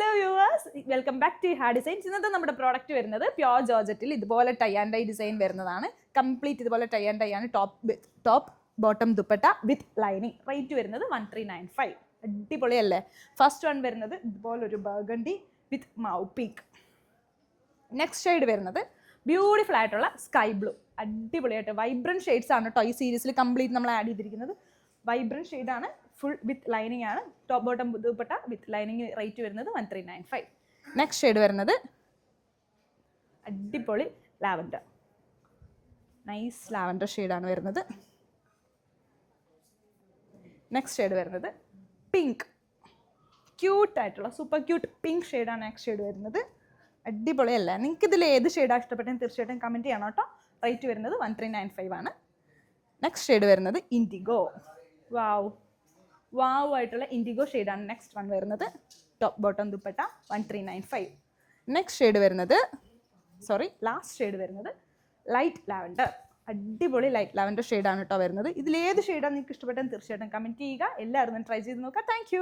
Hello viewers, welcome back to ഹാ designs. ഇന്നത്തെ നമ്മുടെ പ്രോഡക്റ്റ് വരുന്നത് പ്യോർ ജോർജറ്റിൽ ഇതുപോലെ ടൈ ആൻഡ് ഡൈ ഡിസൈൻ വരുന്നതാണ്. കംപ്ലീറ്റ് ഇതുപോലെ ടൈ ആൻഡ് ഡൈ ആണ്. Top bottom dupatta with lining. Rate വരുന്നത് 1395. അടിപൊളിയല്ലേ? ഫസ്റ്റ് വൺ വരുന്നത് ഇതുപോലൊരു burgundy with mauve peak. Next shade വരുന്നത് ബ്യൂട്ടിഫുൾ ആയിട്ടുള്ള സ്കൈ ബ്ലൂ. അടിപൊളിയായിട്ട് വൈബ്രൻറ്റ് ഷെയ്ഡ്സ് ആണ് കേട്ടോ ഈ സീരീസിൽ കംപ്ലീറ്റ് നമ്മൾ ആഡ് ചെയ്തിരിക്കുന്നത്. വൈബ്രൻറ്റ് ഷെയ്ഡാണ്, ഫുൾ വിത്ത് ലൈനിങ് ആണ്. Top bottom dupatta with lining. Rate വരുന്നത് 1395. നെക്സ്റ്റ് ഷെയ്ഡ് വരുന്നത് അടിപൊളി ലാവൻഡർ. നൈസ് ലാവൻഡർ ഷെയ്ഡാണ് വരുന്നത്. നെക്സ്റ്റ് ഷെയ്ഡ് വരുന്നത് പിങ്ക്. ക്യൂട്ടായിട്ടുള്ള സൂപ്പർ ക്യൂട്ട് പിങ്ക് ഷെയ്ഡാണ് നെക്സ്റ്റ് ഷെയ്ഡ് വരുന്നത്. അടിപൊളിയല്ലേ? നിങ്ങൾക്ക് ഇതിൽ ഏത് ഷെയ്ഡാണ് ഇഷ്ടപ്പെട്ടെന്ന് തീർച്ചയായിട്ടും കമൻറ്റ് ചെയ്യണം കേട്ടോ. റേറ്റ് വരുന്നത് 1395 ആണ്. നെക്സ്റ്റ് ഷെയ്ഡ് വരുന്നത് ഇൻഡിഗോ. വാവ് ആയിട്ടുള്ള ഇൻഡിഗോ ഷെയ്ഡാണ് നെക്സ്റ്റ് വൺ വരുന്നത്. Top bottom dupatta 1395. Next shade വരുന്നത് ലാസ്റ്റ് ഷെയ്ഡ് വരുന്നത് ലൈറ്റ് ലാവൻഡർ. അടിപൊളി ലൈറ്റ് ലാവൻഡർ ഷെയ്ഡാണ് കേട്ടോ വരുന്നത്. ഇതിലേത് ഷെയ്ഡാണ് നിങ്ങൾക്ക് ഇഷ്ടപ്പെട്ടെന്ന് തീർച്ചയായിട്ടും കമൻറ്റ് ചെയ്യുക. എല്ലാവരും ട്രൈ ചെയ്ത് നോക്കുക. താങ്ക്